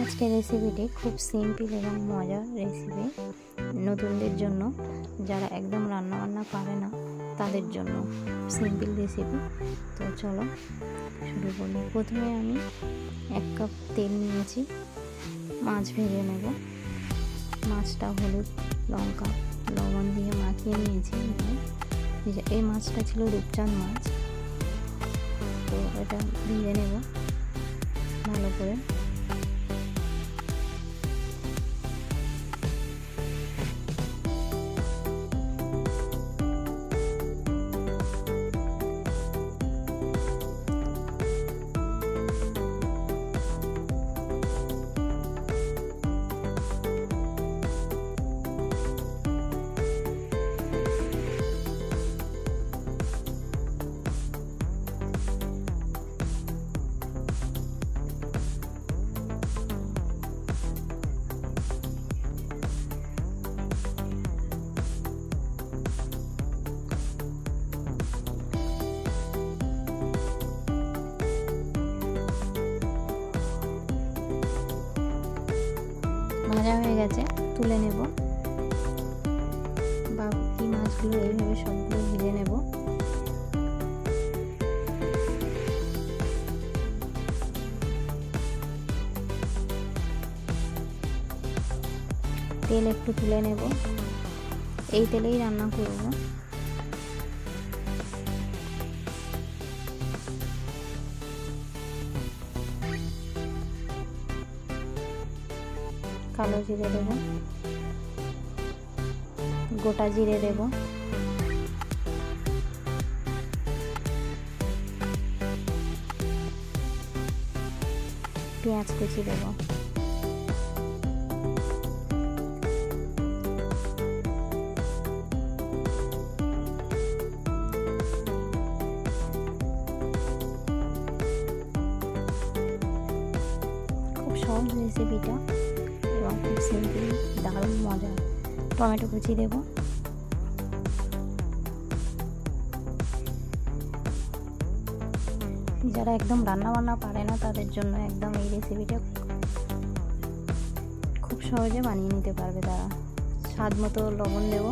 আজকের রেসিপিটি খুব সিম্পল এবং মজার রেসিপি, নতুনদের জন্য, যারা একদম রান্নাবান্না পারে না তাদের জন্য সিম্পল রেসিপি। তো চলো শুরু করি। প্রথমে আমি 1 কাপ তেল নিয়েছি, মাছ ভেজে নেব। মাছটা হলুদ, লঙ্কা, লবণ দিয়ে মাখিয়ে নিয়েছি। এই মাছটা ছিল রূপচাঁদ মাছ, তো এটা ভেজে নেব ভালো করে। ভাজা হয়ে গেছে, তুলে নেব। বাকি মাছগুলো এইভাবে সবগুলো ভেজে নেব। তেল একটু তুলে নেব, এই তেলেই রান্না করব। কালো জিরে দেব, গোটা জিরে দেব, পেঁয়াজ কুচি দেব, খুব সহজ রেসিপিটা এবং খুব সিম্পল, দারুণ মজা। টমেটো কুচি দেব, যারা একদম রান্নাবান্না পারে না তাদের জন্য একদম এই রেসিপিটা খুব সহজে বানিয়ে নিতে পারবে তারা। স্বাদ মতো লবণ দেব,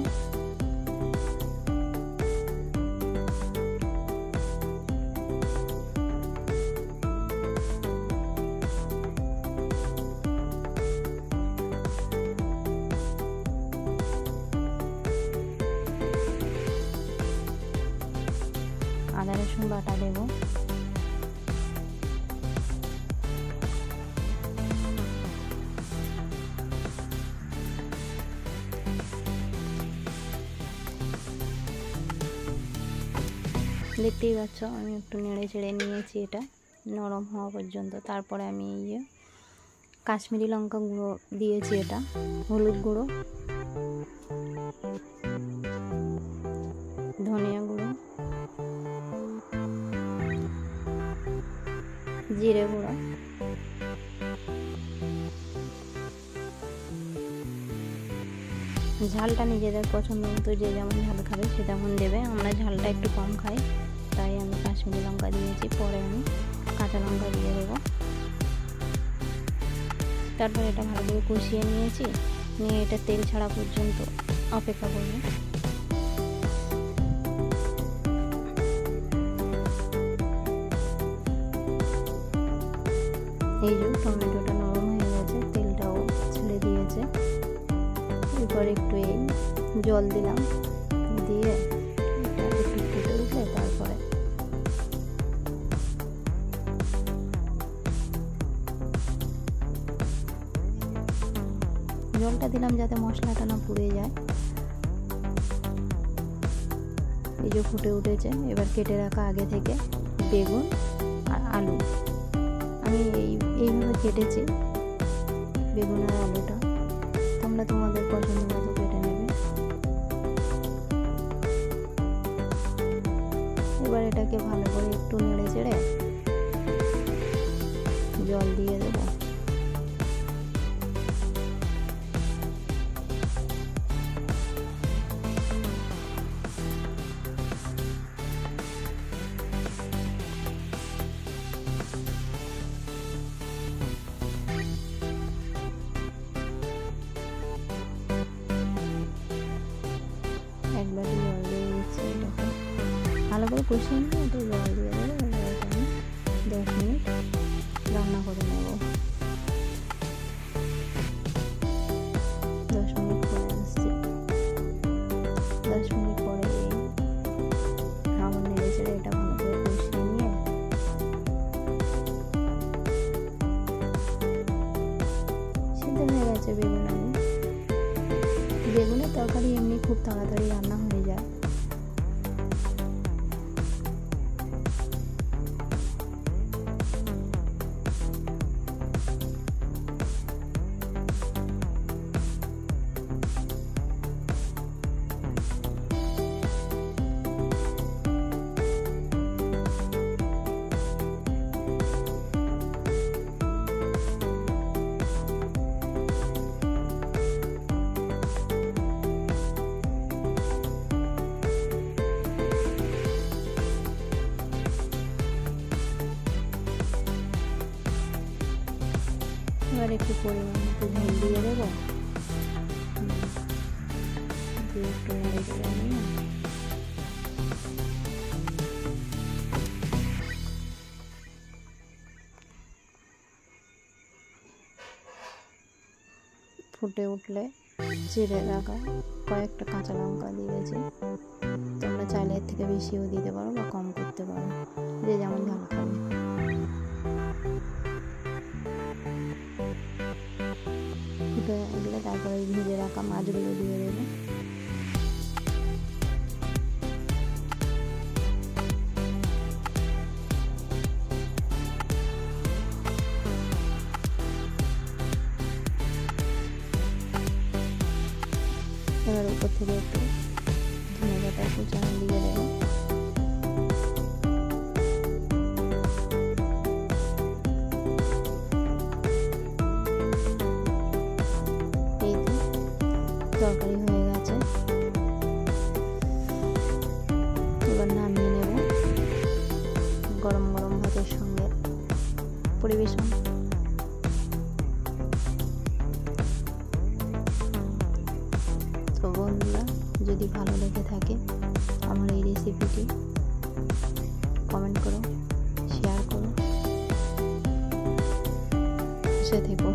আদা রসুন বাটা দেব, দেখতেই পাচ্ছ আমি একটু নেড়ে চেড়ে নিয়েছি এটা নরম হওয়া পর্যন্ত। তারপরে আমি এই কাশ্মীরি লঙ্কা গুঁড়ো দিয়েছি, এটা হলুদ গুঁড়ো, ধনিয়া গুঁড়ো, জিরে গুঁড়ো, ঝালটা নিজেদের পছন্দ মতো যে যেমন ঝাল খাবে সে তেমন দেবে। আমরা ঝালটা একটু কম খাই, তাই আমি কাশ্মীরি লঙ্কা দিয়েছি। পরে আমি কাঁচা লঙ্কা দিয়ে দেবো। তারপর এটা ভালো করে কষিয়ে নিয়েছি, নিয়ে এটা তেল ছাড়া পর্যন্ত অপেক্ষা করব। এই যে টমেটোটা নরম হয়ে গেছে, তেলটাও ছেড়ে দিয়েছে। এরপর একটু এই জল দিলাম, দিয়ে একটু ফুটে উঠলে তারপরে জলটা দিলাম যাতে মশলাটা না পুড়ে যায়। এই যে ফুটে উঠেছে, এবার কেটে রাখা আগে থেকে বেগুন আর আলু আমি এইভাবে কেটেছি, বেগুন আর আলুটা। তোমরা তোমাদের পছন্দ মতো কেটে নেবে। এবার এটাকে ভালো করে একটু নেড়ে চেড়ে জল দিয়ে দেবো। ভালো করে কষিয়ে নিয়ে একটু জল দিয়ে দেবো। এবার আমি 10 মিনিট রান্না করে নেব। 10 মিনিট পরে আসছি। 10 মিনিট পরে আবার নেড়ে চেড়ে এটা ভালো করে কষিয়ে নিয়ে সিদ্ধ হয়ে গেছে বেগুন। আমি বেগুনের তরকারি এমনি খুব তাড়াতাড়ি রান্না হয়ে যায়। এবার একটু পরিমাণ মতো ঝোল দিয়ে দেবো। দিয়ে একটু নেড়ে চেড়ে নিয়ে ফুটে উঠলে জিরে রাখা কয়েকটা কাঁচা লঙ্কা দিয়েছি। তোমরা চাইলে এর থেকে বেশিও দিতে পারো বা কম করতে পারো, যে যেমন ঝাল খাবে। ফুটে উঠলে তারপরে ভেজে রাখা মাছগুলো দিয়ে দেবো। এবার উপর থেকে একটু ধনেপাতা কুচানো দিয়ে দেবো। এই তো তরকারি হয়ে গেছে। এবার নামিয়ে নেব। গরম গরম ভাতের সঙ্গে পরিবেশন। তো বন্ধুরা, যদি ভালো লেগে থাকে আমার এই রেসিপিটি, কমেন্ট করো, শেয়ার করো, পাশে থেকো।